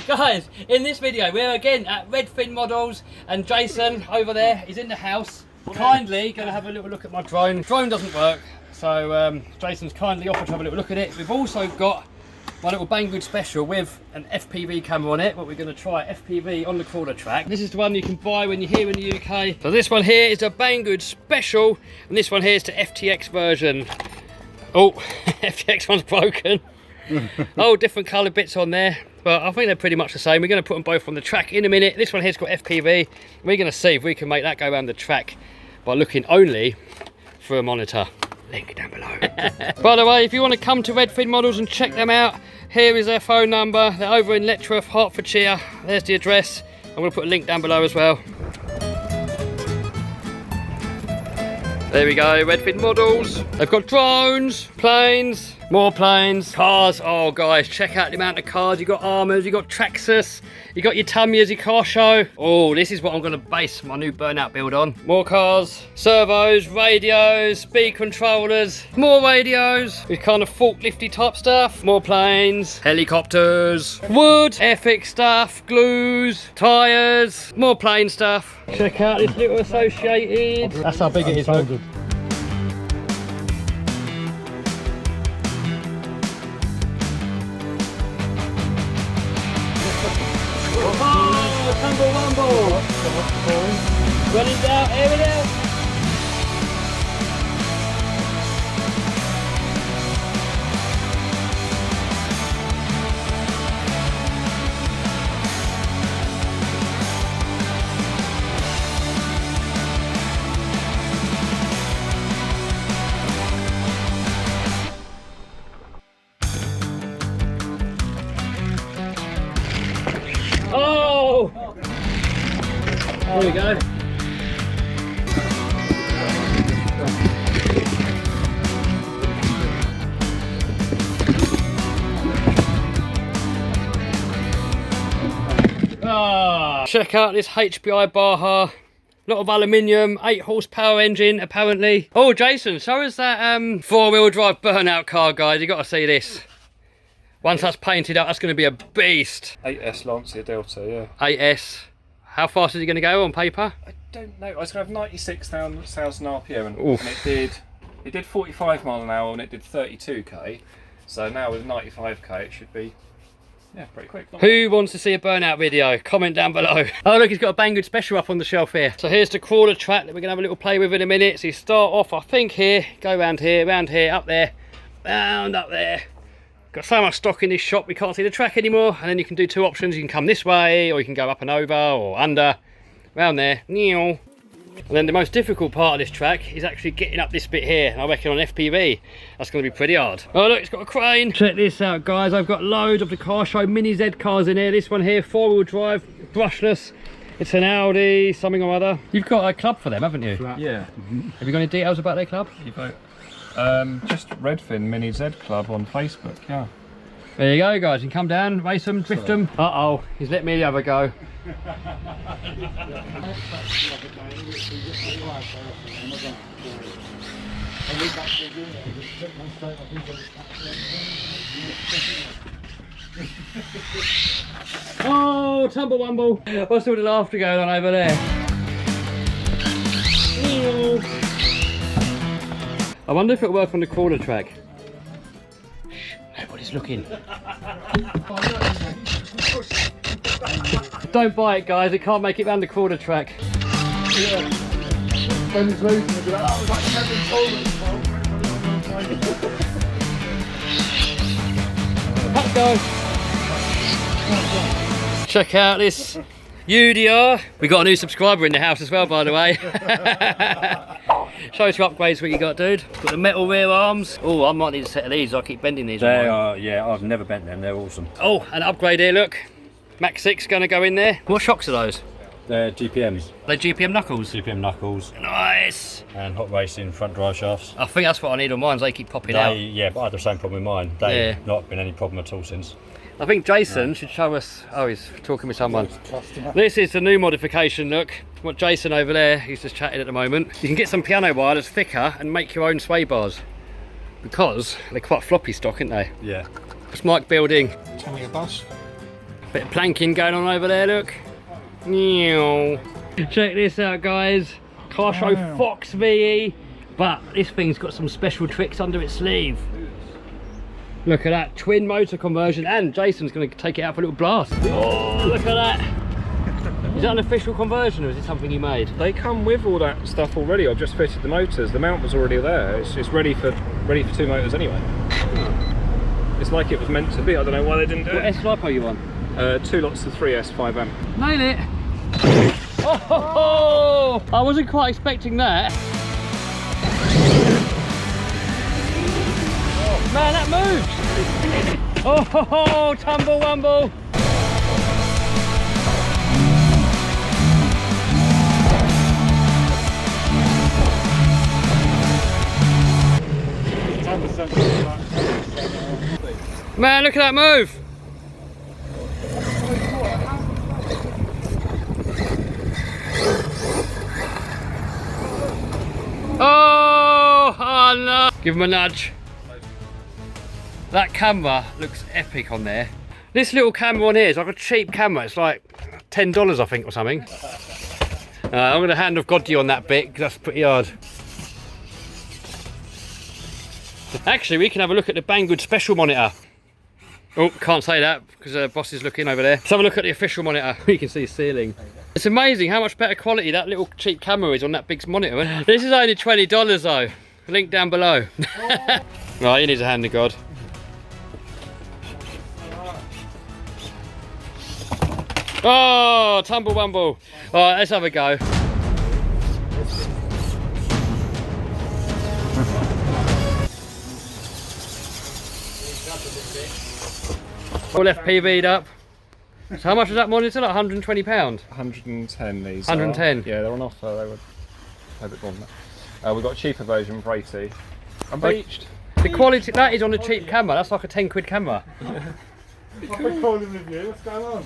Guys, in this video we're again at Redfin Models and Jason over there is in the house. Kindly going to have a little look at my drone. Drone doesn't work, so Jason's kindly offered to have a little look at it. We've also got my little Banggood Special with an FPV camera on it, but we're going to try FPV on the crawler track. This is the one you can buy when you're here in the UK. So this one here is a Banggood Special, and this one here is the FTX version. Oh, FTX one's broken. Oh, different colour bits on there, but I think they're pretty much the same. We're going to put them both on the track in a minute. This one here's got FPV. We're going to see if we can make that go around the track by looking only through a monitor. Link down below. By the way, if you want to come to Redfin Models and check them out, here is their phone number. They're over in Letchworth, Hertfordshire. There's the address. I'm going to put a link down below as well. There we go, Redfin Models. They've got drones, planes, more planes, cars. Oh guys, check out the amount of cars. You've got Armours, you've got Traxxas, you've got your Tamiya's, your car show. Oh, this is what I'm going to base my new Burnout build on. More cars, servos, radios, speed controllers, more radios, with kind of forklifty type stuff, more planes, helicopters, wood, airfix stuff, glues, tyres, more plane stuff. Check out this little Associated. That's how big it is, look. Oh, tumble wumble! Running down, air it out! Oh! There we go. Check out this HPI Baja. Lot of aluminium, 8 horsepower engine apparently. Oh Jason, so is that 4-wheel drive Burnout car, guys. You got to see this. Once that's painted up, that's going to be a beast. 8S Lancia Delta, yeah. 8S. How fast is it going to go on paper? I don't know. I was going to have 96,000 RPM, and it did 45 mile an hour, and it did 32k. So now with 95k, it should be, yeah, pretty quick. Who wants to see a Burnout video? Comment down below. Oh look, he's got a Banggood Special up on the shelf here. So here's the crawler track that we're going to have a little play with in a minute. So you start off, I think here, go round here, up there, round up there. Got so much stock in this shop we can't see the track anymore, and then you can do two options. You can come this way, or you can go up and over, or under, round there. And then the most difficult part of this track is actually getting up this bit here, and I reckon on FPV that's going to be pretty hard. Oh look, it's got a crane. Check this out guys, I've got loads of the car show Mini Z cars in here. This one here, 4-wheel drive, brushless. It's an Audi something or other. You've got a club for them, haven't you? Yeah. Have you got any details about their club? Just Redfin Mini Z Club on Facebook, yeah. There you go guys, you can come down, race them, drift them. Uh-oh, he's let me have a go. Oh, tumble wumble. What's all the laughter going on over there? I wonder if it'll work on the crawler track. Shh, nobody's looking. Don't buy it guys, it can't make it round the crawler track. Yeah. Let's go. Check out this UDR. We got a new subscriber in the house as well, by the way. Show us your upgrades what you got, dude. Got the metal rear arms. Oh, I might need a set of these. I keep bending these. They are, yeah, I've never bent them. They're awesome. Oh, an upgrade here, look. Max 6 going to go in there. What shocks are those? They're GPMs. They're GPM knuckles? GPM knuckles. Nice. And hot racing front drive shafts. I think that's what I need on mine, they keep popping out. Yeah, but I had the same problem with mine. They've not been any problem at all since. I think Jason should show us. Oh, he's talking with someone. This is the new modification, look. What Jason over there, he's just chatting at the moment. You can get some piano wire that's thicker and make your own sway bars. Because they're quite floppy stock, aren't they? Yeah. It's Mike building. Tell me a bus. Bit of planking going on over there, look. Check this out, guys. Car show Fox VE, but this thing's got some special tricks under its sleeve. Look at that, twin motor conversion, and Jason's going to take it out for a little blast. Oh, look at that. Is that an official conversion, or is it something you made? They come with all that stuff already. I've just fitted the motors. The mount was already there. It's ready for 2 motors anyway. It's like it was meant to be. I don't know why they didn't do it. What S-Lipo are you on? 2 lots of 3S 5M. Nail it! Oh, I wasn't quite expecting that. Man, that moved! Oh, tumble wumble! Man, look at that move! Oh no! Give him a nudge. That camera looks epic on there. This little camera on here is like a cheap camera. It's like $10, I think, or something. I'm going to hand off God you on that bit, because that's pretty hard. Actually, we can have a look at the Banggood special monitor. Oh, can't say that because the boss is looking over there. Let's have a look at the official monitor. You can see the ceiling. It's amazing how much better quality that little cheap camera is on that big monitor. This is only $20 though. Link down below. Right, he needs a hand of God. Oh, tumble wumble. Alright, let's have a go. All FPV'd up. So how much is that monitor? Like £120? 110 these 110? Yeah, they're on offer. They were a bit more than that. We've got a cheaper version for 80. I'm beached. The quality, that is on a cheap camera. That's like a 10 quid camera. I've been calling with you. What's going on?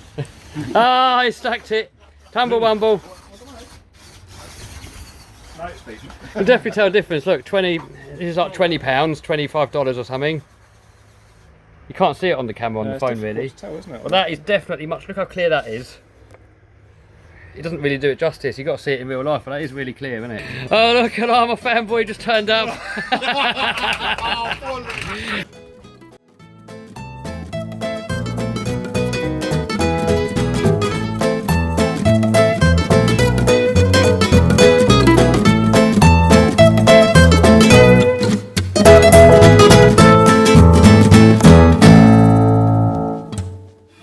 Ah, I stacked it. Tumble wumble. No, it's beached. You can definitely tell the difference. Look, this is like £20, $25 or something. You can't see it on the camera on the phone really. To tell, isn't it? Well, that is definitely much. Look how clear that is. It doesn't really do it justice. You've got to see it in real life, but that is really clear, isn't it? Oh, look at my fanboy just turned up.